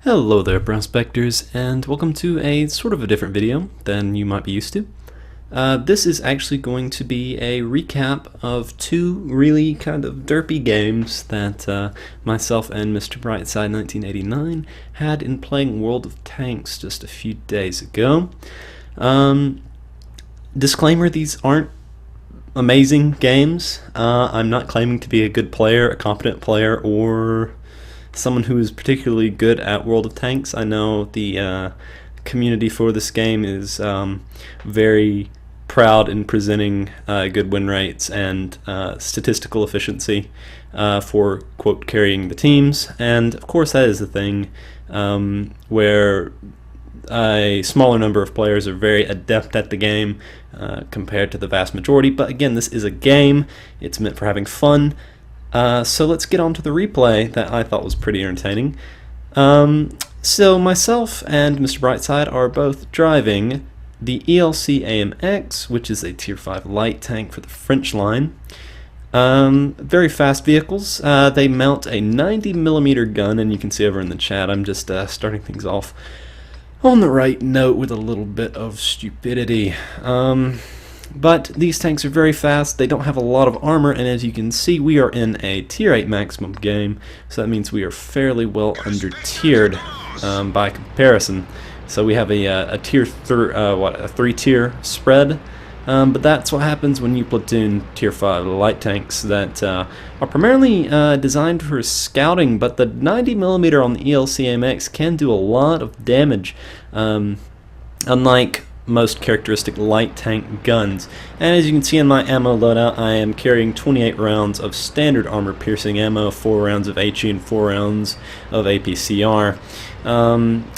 Hello there, Prospektors, and welcome to a sort of a different video than you might be used to. This is actually going to be a recap of two really kind of derpy games that myself and Mr. Brightside 1989 had in playing World of Tanks just a few days ago. Disclaimer, these aren't amazing games. I'm not claiming to be a good player, a competent player, or someone who is particularly good at World of Tanks. I know the community for this game is very proud in presenting good win rates and statistical efficiency for, quote, carrying the teams, and of course that is the thing where a smaller number of players are very adept at the game compared to the vast majority. But again, this is a game, it's meant for having fun. So let's get on to the replay that I thought was pretty entertaining. So myself and Mr. Brightside are both driving the ELC AMX, which is a Tier 5 light tank for the French line. Very fast vehicles. They mount a 90mm gun, and you can see over in the chat I'm just starting things off on the right note with a little bit of stupidity. But these tanks are very fast, they don't have a lot of armor, and as you can see we are in a Tier 8 maximum game, so that means we are fairly well under-tiered by comparison. So we have a tier 3-tier spread, but that's what happens when you platoon Tier 5 light tanks that are primarily designed for scouting, but the 90mm on the ELC AMX can do a lot of damage, unlike most characteristic light tank guns. And as you can see in my ammo loadout, I am carrying 28 rounds of standard armor piercing ammo, 4 rounds of HE, and 4 rounds of APCR.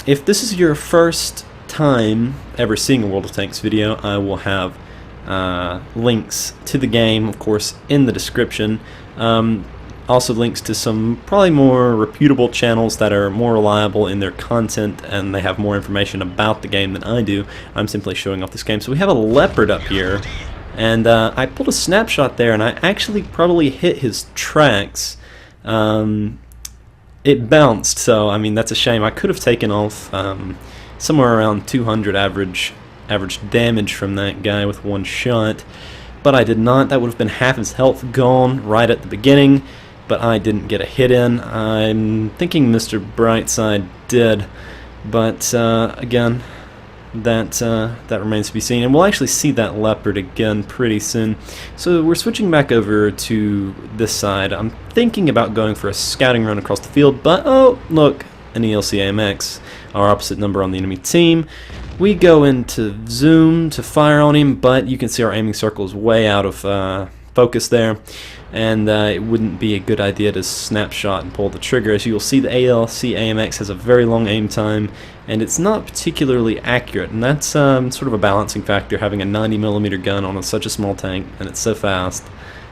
If this is your first time ever seeing a World of Tanks video, I will have links to the game, of course, in the description. Also links to some probably more reputable channels that are more reliable in their content, and they have more information about the game than I do. I'm simply showing off this game. So we have a leopard up here, and I pulled a snapshot there, and I actually probably hit his tracks. It bounced, so I mean that's a shame. I could have taken off somewhere around 200 average damage from that guy with one shot, but I did not. That would have been half his health gone right at the beginning, but I didn't get a hit in. I'm thinking Mr. Brightside did, but again, that remains to be seen, and we'll actually see that leopard again pretty soon. So we're switching back over to this side. I'm thinking about going for a scouting run across the field, but oh look, an ELC AMX, our opposite number on the enemy team. We go into zoom to fire on him, but you can see our aiming circle is way out of focus there, and it wouldn't be a good idea to snapshot and pull the trigger. As you'll see, the ELC AMX has a very long aim time, and it's not particularly accurate, and that's sort of a balancing factor, having a 90mm gun on such a small tank, and it's so fast.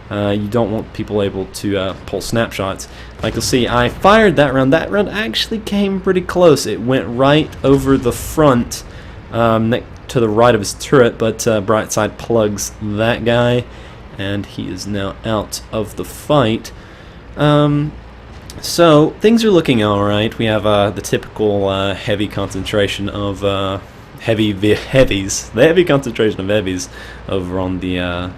You don't want people able to pull snapshots. Like you'll see, I fired that round. That round actually came pretty close. It went right over the front, to the right of his turret, but Brightside plugs that guy, and he is now out of the fight. So things are looking alright. We have the typical heavy concentration of heavies. The heavy concentration of heavies over on the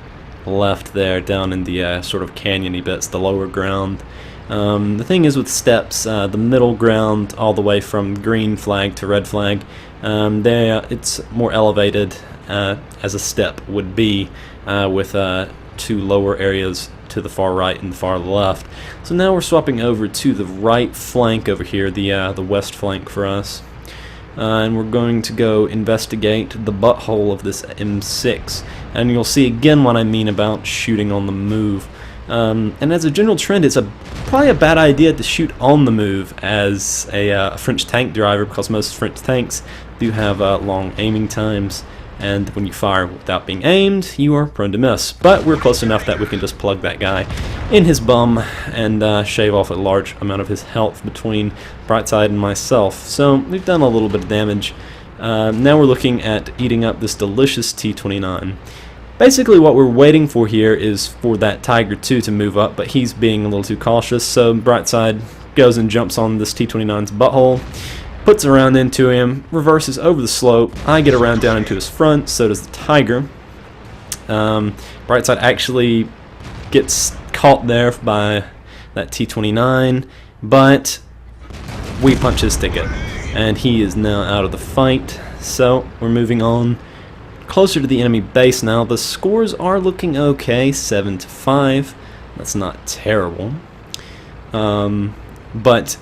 left there, down in the sort of canyony bits, the lower ground. The thing is with steps, the middle ground all the way from green flag to red flag, it's more elevated as a step would be, with two lower areas to the far right and the far left. So now we're swapping over to the right flank over here, the west flank for us, and we're going to go investigate the butthole of this M6, and you'll see again what I mean about shooting on the move. And as a general trend, it's probably a bad idea to shoot on the move as a French tank driver, because most French tanks do have long aiming times, and when you fire without being aimed, you are prone to miss. But we're close enough that we can just plug that guy in his bum and shave off a large amount of his health between Brightside and myself. So we've done a little bit of damage. Now we're looking at eating up this delicious T-29. Basically what we're waiting for here is for that Tiger 2 to move up, but he's being a little too cautious, so Brightside goes and jumps on this T-29's butthole, puts around into him, reverses over the slope. I get around down into his front, so does the Tiger. Brightside actually gets caught there by that T-29, but we punch his ticket, and he is now out of the fight. So we're moving on closer to the enemy base now. The scores are looking okay, 7-5. That's not terrible, but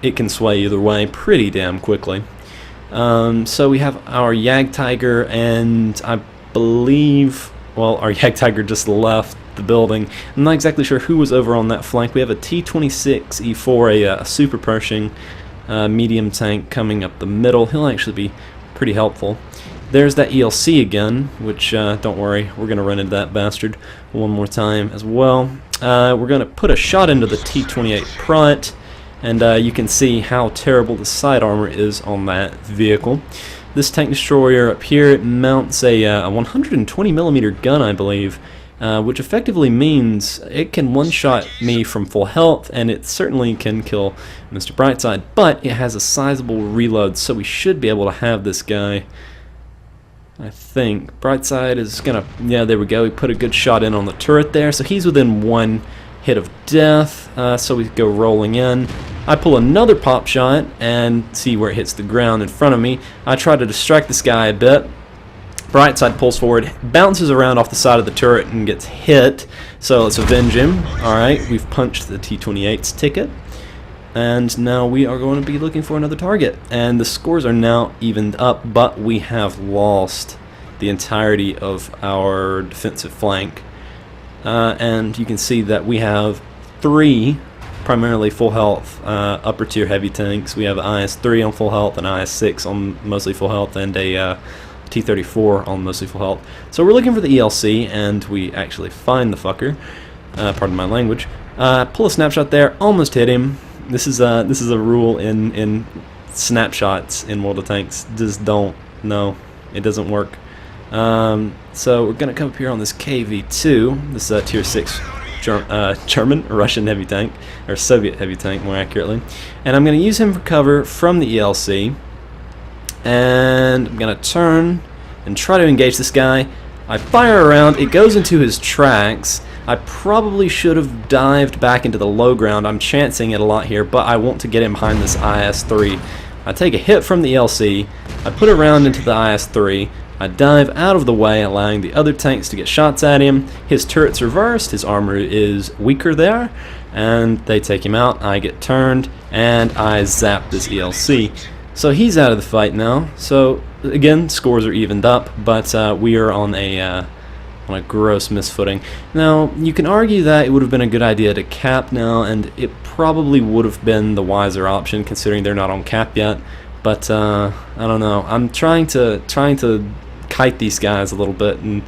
it can sway either way pretty damn quickly. So we have our Yag Tiger, and I believe, well, our Yag Tiger just left the building. I'm not exactly sure who was over on that flank. We have a T-26E4, a super Pershing medium tank coming up the middle. He'll actually be pretty helpful. There's that ELC again, which, don't worry, we're going to run into that bastard one more time as well. We're going to put a shot into the T-28 Prot, and you can see how terrible the side armor is on that vehicle. This tank destroyer up here, it mounts a 120mm gun, I believe, which effectively means it can one-shot me from full health, and it certainly can kill Mr. Brightside, but it has a sizable reload, so we should be able to have this guy. I think Brightside is gonna, yeah, there we go. We put a good shot in on the turret there, so he's within one hit of death. So we go rolling in. I pull another pop shot and see where it hits the ground in front of me. I try to distract this guy a bit. Brightside pulls forward, bounces around off the side of the turret and gets hit. So let's avenge him. Alright, we've punched the T-28's ticket. And now we are going to be looking for another target. And the scores are now evened up, but we have lost the entirety of our defensive flank. And you can see that we have 3 primarily full health upper tier heavy tanks. We have IS-3 on full health, an IS-6 on mostly full health, and a T-34 on mostly full health. So we're looking for the ELC, and we actually find the fucker. Pardon my language. Pull a snapshot there, almost hit him. This is a rule in snapshots in World of Tanks. Just don't. No, it doesn't work. So we're gonna come up here on this KV-2, this tier 6 German, Russian heavy tank, or Soviet heavy tank more accurately, and I'm gonna use him for cover from the ELC, and I'm gonna turn and try to engage this guy. I fire around, it goes into his tracks. I probably should have dived back into the low ground. I'm chancing it a lot here, but I want to get him behind this IS-3. I take a hit from the ELC, I put a round into the IS-3, I dive out of the way, allowing the other tanks to get shots at him. His turret's reversed, his armor is weaker there, and they take him out. I get turned, and I zap this ELC. So he's out of the fight now. So again, scores are evened up, but we are on a gross misfooting. Now, you can argue that it would have been a good idea to cap now, and it probably would have been the wiser option considering they're not on cap yet. But I don't know. I'm trying to kite these guys a little bit, and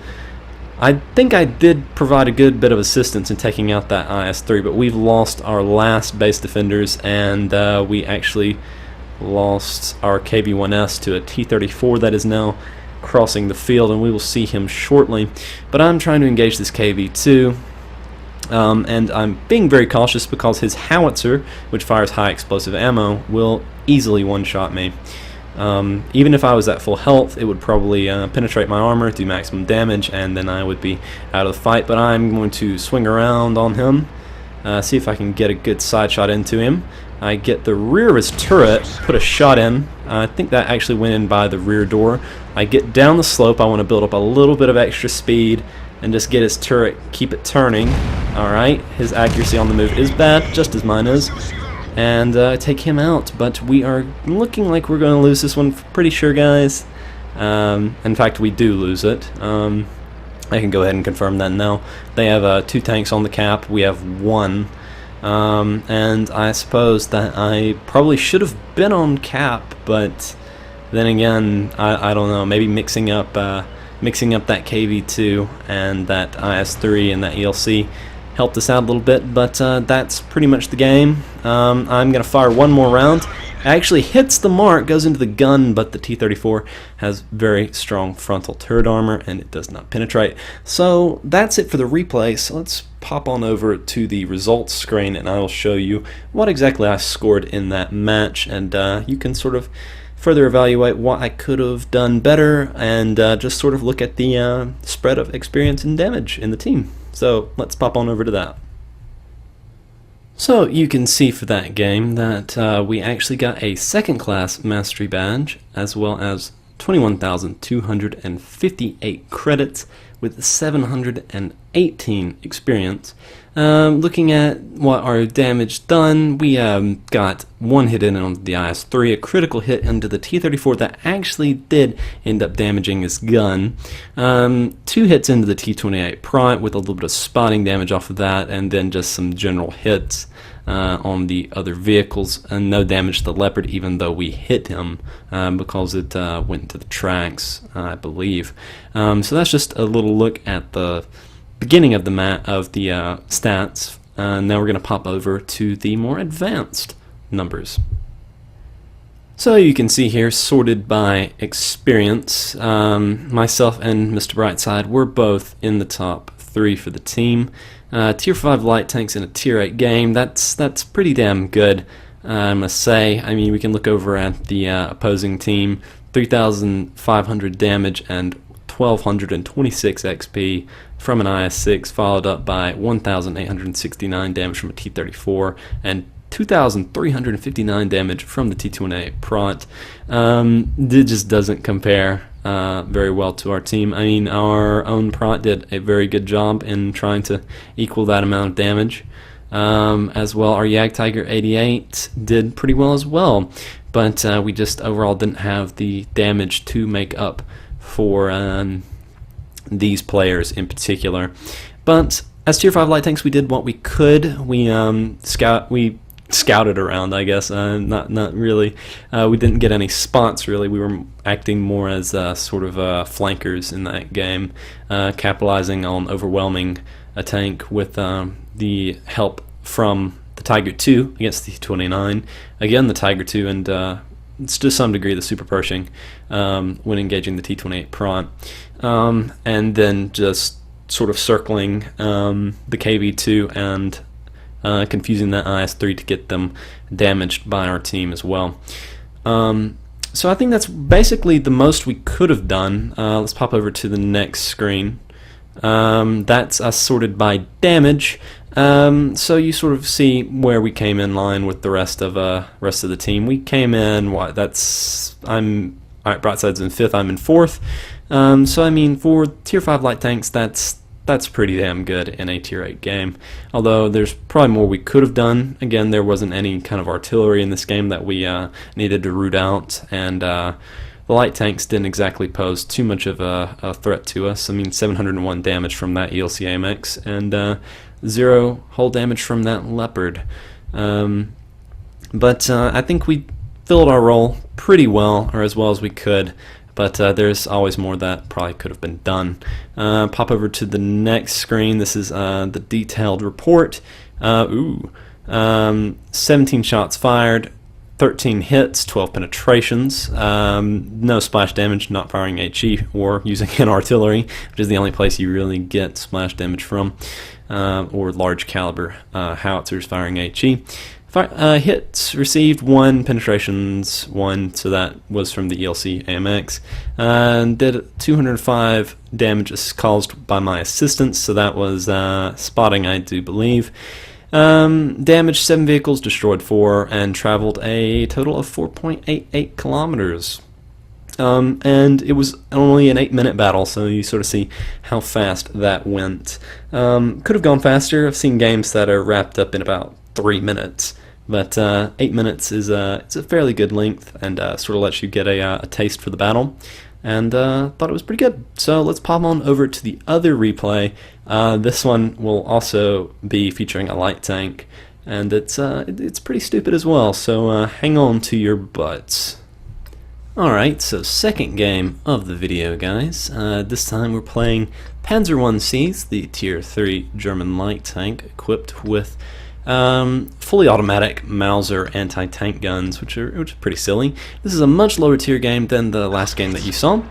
I think I did provide a good bit of assistance in taking out that IS-3, but we've lost our last base defenders, and we actually lost our KV-1S to a T-34 that is now crossing the field, and we will see him shortly. But I'm trying to engage this KV-2, and I'm being very cautious because his howitzer, which fires high explosive ammo, will easily one-shot me. Even if I was at full health, it would probably penetrate my armor, do maximum damage, and then I would be out of the fight. But I'm going to swing around on him, see if I can get a good side shot into him. I get the rear of his turret, put a shot in. I think that actually went in by the rear door. I get down the slope. I want to build up a little bit of extra speed and just get his turret, keep it turning. Alright, his accuracy on the move is bad, just as mine is. And take him out, but we are looking like we're going to lose this one, pretty sure, guys. In fact, we do lose it. I can go ahead and confirm that now. They have 2 tanks on the cap, we have 1. And I suppose that I probably should have been on cap, but then again, I don't know, maybe mixing up that KV-2 and that IS-3 and that ELC helped us out a little bit, but that's pretty much the game. I'm going to fire one more round. It actually hits the mark, goes into the gun, but the T-34 has very strong frontal turret armor and it does not penetrate. So that's it for the replay. So let's pop on over to the results screen and I will show you what exactly I scored in that match, and you can sort of further evaluate what I could have done better and just sort of look at the spread of experience and damage in the team. So let's pop on over to that. So you can see for that game that we actually got a second class mastery badge as well as 21,258 credits with 718 experience. Looking at what our damage done, we got one hit in on the IS-3, a critical hit into the T-34 that actually did end up damaging his gun, 2 hits into the T-28 Prime with a little bit of spotting damage off of that, and then just some general hits on the other vehicles, and no damage to the Leopard even though we hit him because it went into the tracks, I believe. So that's just a little look at the beginning of the stats. Now we're going to pop over to the more advanced numbers. So you can see here, sorted by experience, myself and Mr. Brightside were both in the top 3 for the team. Tier 5 light tanks in a Tier 8 game, that's pretty damn good, I must say. I mean, we can look over at the opposing team, 3,500 damage and 1,226 XP from an IS-6, followed up by 1,869 damage from a T-34 and 2,359 damage from the T-28 Prot. It just doesn't compare very well to our team. I mean, our own Prot did a very good job in trying to equal that amount of damage. As well, our Jagdtiger 88 did pretty well as well, but we just overall didn't have the damage to make up for these players in particular. But as Tier 5 light tanks, we did what we could. We scouted around, I guess. Not really. We didn't get any spots really. We were acting more as sort of flankers in that game, capitalizing on overwhelming a tank with the help from the Tiger 2 against the T-29. Again, the Tiger 2 and to some degree the Super Pershing when engaging the T-28 Prime, and then just sort of circling the KV-2 and confusing that IS-3 to get them damaged by our team as well. So I think that's basically the most we could have done. Let's pop over to the next screen. That's us sorted by damage. So you sort of see where we came in line with the rest of the team. We came in, Brightside's in 5th, I'm in 4th. So I mean, for Tier 5 light tanks, that's pretty damn good in a Tier 8 game. Although there's probably more we could have done. Again, there wasn't any kind of artillery in this game that we needed to root out, and the light tanks didn't exactly pose too much of a threat to us. I mean, 701 damage from that ELC AMX, and 0 hull damage from that Leopard. But I think we filled our role pretty well, or as well as we could. But there's always more that probably could have been done. Pop over to the next screen. This is the detailed report. 17 shots fired, 13 hits, 12 penetrations, no splash damage, not firing HE or using an artillery, which is the only place you really get splash damage from, or large caliber howitzers firing HE. Hits received 1, penetrations 1, so that was from the ELC AMX. Did 205 damage caused by my assistance, so that was spotting, I do believe. Damaged 7 vehicles, destroyed 4, and traveled a total of 4.88 kilometers. And it was only an 8-minute battle, so you sort of see how fast that went. Could have gone faster. I've seen games that are wrapped up in about 3 minutes. But 8 minutes is it's a fairly good length, and sort of lets you get a taste for the battle. And thought it was pretty good. So let's pop on over to the other replay. This one will also be featuring a light tank, and it's pretty stupid as well. So hang on to your butts. Alright, so second game of the video, guys. This time we're playing Panzer 1Cs, the Tier 3 German light tank, equipped with fully automatic Mauser anti-tank guns, which are pretty silly. This is a much lower tier game than the last game that you saw,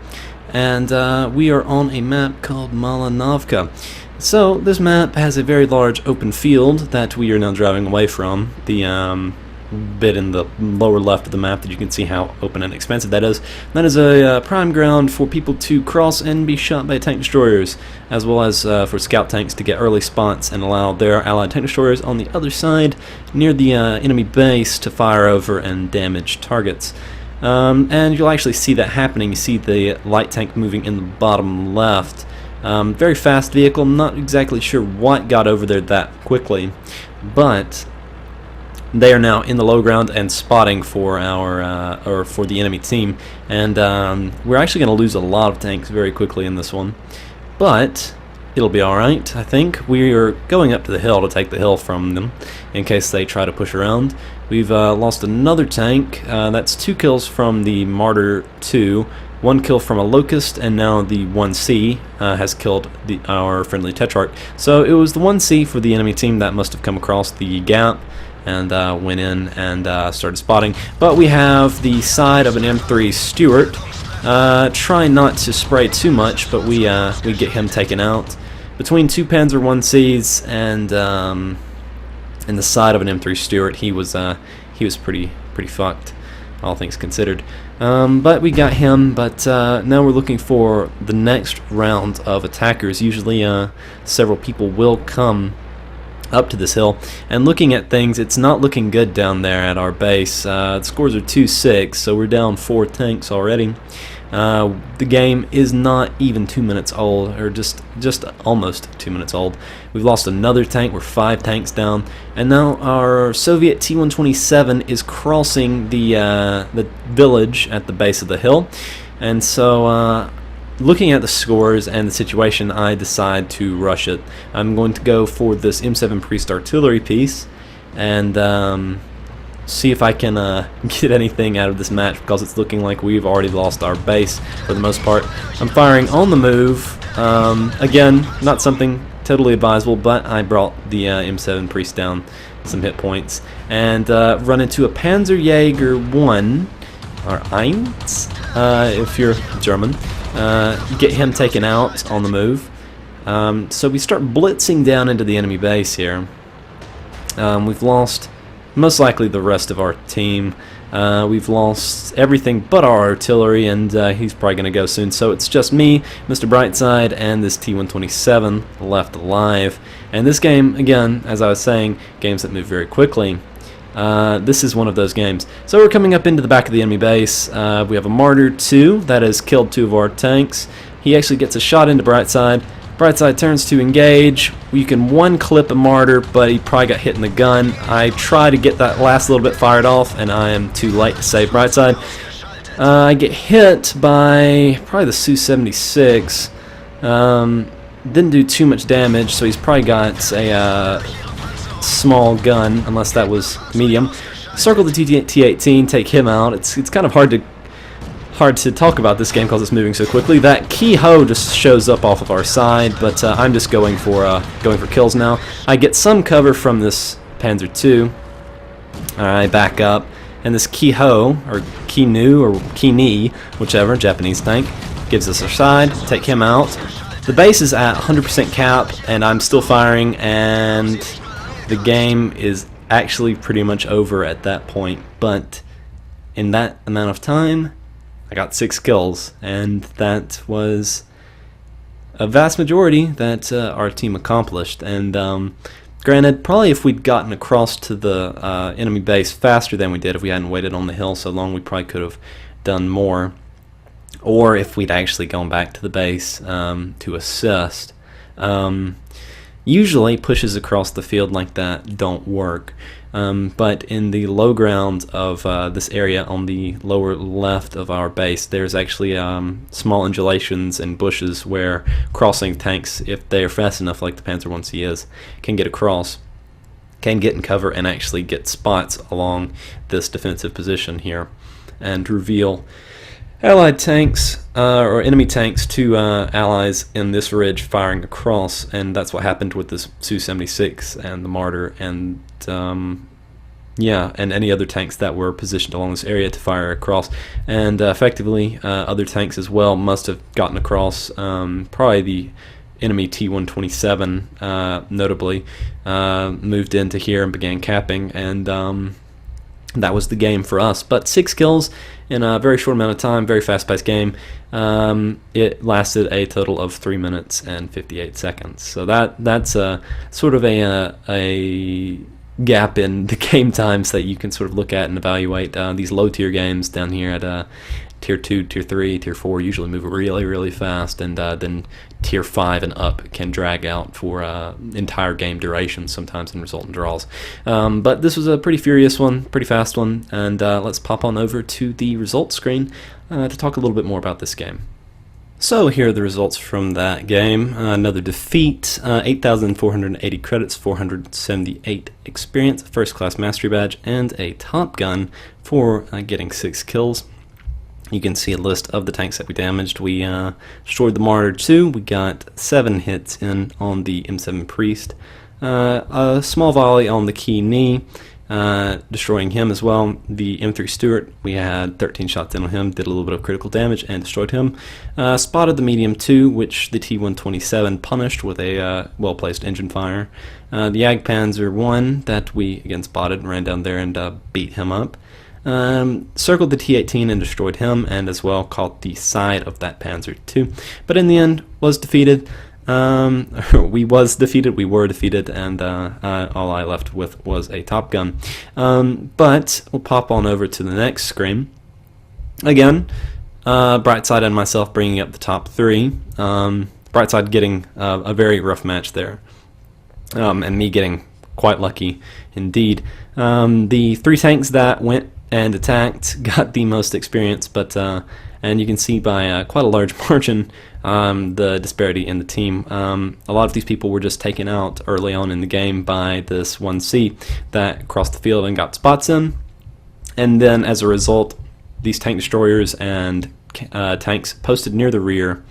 and we are on a map called Malanovka. So this map has a very large open field that we are now driving away from. The bit in the lower left of the map that you can see how open and expansive that is. That is a prime ground for people to cross and be shot by tank destroyers, as well as for scout tanks to get early spots and allow their allied tank destroyers on the other side near the enemy base to fire over and damage targets. And you'll actually see that happening. You see the light tank moving in the bottom left. Very fast vehicle. I'm not exactly sure what got over there that quickly, but they are now in the low ground and spotting for our or for the enemy team, and we're actually going to lose a lot of tanks very quickly in this one, but it'll be alright. I think we are going up to the hill to take the hill from them in case they try to push around. We've lost another tank. That's 2 kills from the Martyr 2, 1 kill from a Locust, and now the 1C has killed our friendly Tetrarch. So it was the 1C for the enemy team that must have come across the gap and went in and started spotting. But we have the side of an M3 Stuart. Try not to spray too much, but we get him taken out. Between 2 Panzer 1Cs and the side of an M3 Stuart, he was pretty fucked, all things considered. But we got him. But now we're looking for the next round of attackers. Usually, several people will come up to this hill, and looking at things, it's not looking good down there at our base. The scores are 2-6, so we're down 4 tanks already. The game is not even 2 minutes old, or just almost 2 minutes old. We've lost another tank. We're 5 tanks down, and now our Soviet T-127 is crossing the village at the base of the hill, and so looking at the scores and the situation, I decide to rush it. I'm going to go for this M7 Priest artillery piece and see if I can get anything out of this match, because it's looking like we've already lost our base for the most part. I'm firing on the move. Again, not something totally advisable, but I brought the M7 Priest down some hit points and run into a Panzerjäger 1, or 1, if you're German. Get him taken out on the move. So we start blitzing down into the enemy base here. We've lost most likely the rest of our team. We've lost everything but our artillery, and he's probably going to go soon. So it's just me, Mr. Brightside, and this T-127 left alive. And this game, again, as I was saying, games that move very quickly. This is one of those games. So we're coming up into the back of the enemy base. We have a Martyr 2 that has killed 2 of our tanks. He actually gets a shot into Brightside. Brightside turns to engage. You can one-clip a Martyr, but he probably got hit in the gun. I try to get that last little bit fired off, and I am too late to save Brightside. I get hit by probably the Su-76. Didn't do too much damage, so he's probably got a small gun, unless that was medium. Circle the T-18, take him out. It's kind of hard to talk about this game because it's moving so quickly. That Key-Ho just shows up off of our side, but I'm just going for kills now. I get some cover from this Panzer II. I back up, and this Key-Ho, or Ki-Nu, or Ki-Ni, whichever, Japanese tank, gives us our side. Take him out. The base is at 100% cap, and I'm still firing, and the game is actually pretty much over at that point. But in that amount of time, I got 6 kills, and that was a vast majority that our team accomplished. And granted, probably if we'd gotten across to the enemy base faster than we did, if we hadn't waited on the hill so long, we probably could have done more. Or if we'd actually gone back to the base to assist. Usually pushes across the field like that don't work. But in the low ground of this area on the lower left of our base, there's actually small undulations and bushes where crossing tanks, if they are fast enough like the Panzer 1C is, can get across, can get in cover and actually get spots along this defensive position here and reveal Allied tanks, or enemy tanks to allies in this ridge firing across, and that's what happened with this Su-76 and the Martyr, and yeah, and any other tanks that were positioned along this area to fire across. And effectively, other tanks as well must have gotten across. Probably the enemy T-127, notably, moved into here and began capping, and that was the game for us. But 6 kills in a very short amount of time, very fast-paced game. It lasted a total of 3 minutes and 58 seconds. So that's sort of a gap in the game times that you can sort of look at and evaluate. These low-tier games down here at Tier 2, Tier 3, Tier 4 usually move really, really fast, and then Tier 5 and up can drag out for entire game duration, sometimes and result in draws. But this was a pretty furious one, pretty fast one, and let's pop on over to the results screen to talk a little bit more about this game. So here are the results from that game. Another defeat, 8,480 credits, 478 experience, first class mastery badge, and a top gun for getting 6 kills. You can see a list of the tanks that we damaged. We destroyed the Martyr 2. We got 7 hits in on the M7 Priest. A small volley on the Key Knee, destroying him as well. The M3 Stuart, we had 13 shots in on him, did a little bit of critical damage and destroyed him. Spotted the Medium 2, which the T-127 punished with a well-placed engine fire. The Jagdpanzer 1 that we again spotted, ran down there and beat him up. Circled the T-18 and destroyed him, and as well caught the side of that Panzer II. But in the end, was defeated. We were defeated, and all I left with was a Top Gun. But we'll pop on over to the next screen. Again, Brightside and myself bringing up the top 3. Brightside getting a very rough match there, and me getting quite lucky indeed. The 3 tanks that went and attacked got the most experience, but and you can see by quite a large margin the disparity in the team. A lot of these people were just taken out early on in the game by this 1C that crossed the field and got spots in, and then as a result, these tank destroyers and tanks posted near the rear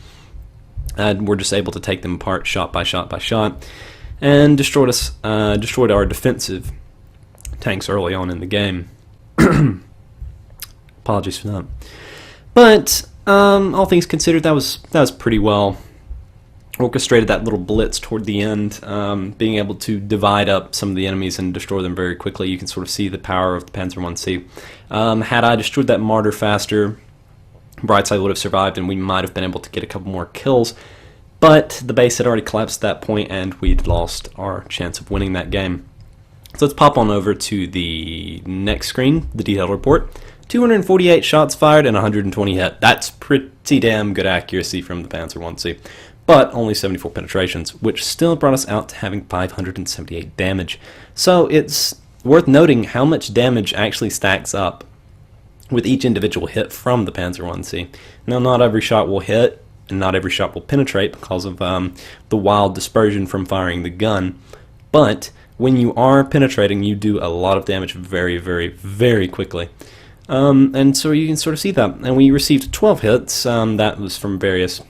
and were just able to take them apart shot by shot by shot, and destroyed our defensive tanks early on in the game. Apologies for that. But all things considered, that was pretty well orchestrated. That little blitz toward the end, being able to divide up some of the enemies and destroy them very quickly. You can sort of see the power of the Panzer 1C. Had I destroyed that Martyr faster, Brightside would have survived, and we might have been able to get a couple more kills. But the base had already collapsed at that point, and we'd lost our chance of winning that game. So let's pop on over to the next screen, the detailed report. 248 shots fired and 120 hit. That's pretty damn good accuracy from the Panzer 1C. But only 74 penetrations, which still brought us out to having 578 damage. So it's worth noting how much damage actually stacks up with each individual hit from the Panzer 1C. Now, not every shot will hit, and not every shot will penetrate because of the wild dispersion from firing the gun. But when you are penetrating, you do a lot of damage very, very, very quickly. And so you can sort of see that. And we received 12 hits. That was from various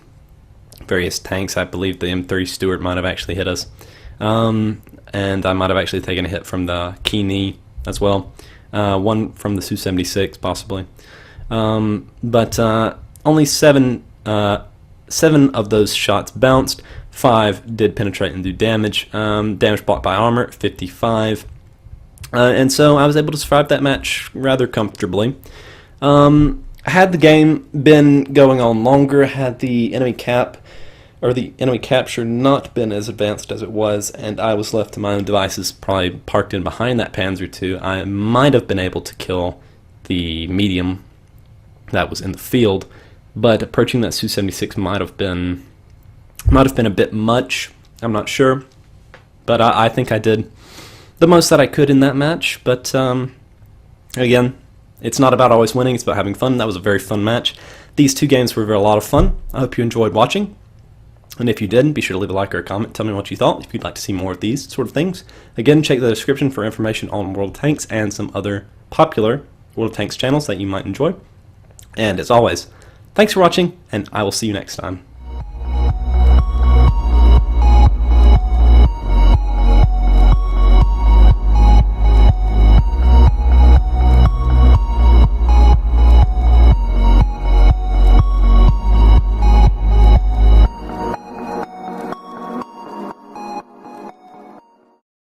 tanks. I believe the M3 Stuart might have actually hit us. And I might have actually taken a hit from the Key Knee as well. One from the Su-76, possibly. But only 7 of those shots bounced. 5 did penetrate and do damage. Damage blocked by armor, 55. And so I was able to survive that match rather comfortably. Had the game been going on longer, had the enemy capture not been as advanced as it was, and I was left to my own devices, probably parked in behind that Panzer II, I might have been able to kill the medium that was in the field. But approaching that Su-76 might have been a bit much. I'm not sure, but I think I did the most that I could in that match. But again, it's not about always winning, it's about having fun. That was a very fun match. These 2 games were a lot of fun. I hope you enjoyed watching, and if you did, be sure to leave a like or a comment. Tell me what you thought, if you'd like to see more of these sort of things. Again, check the description for information on World of Tanks and some other popular World of Tanks channels that you might enjoy. And as always, Thanks for watching, and I will see you next time.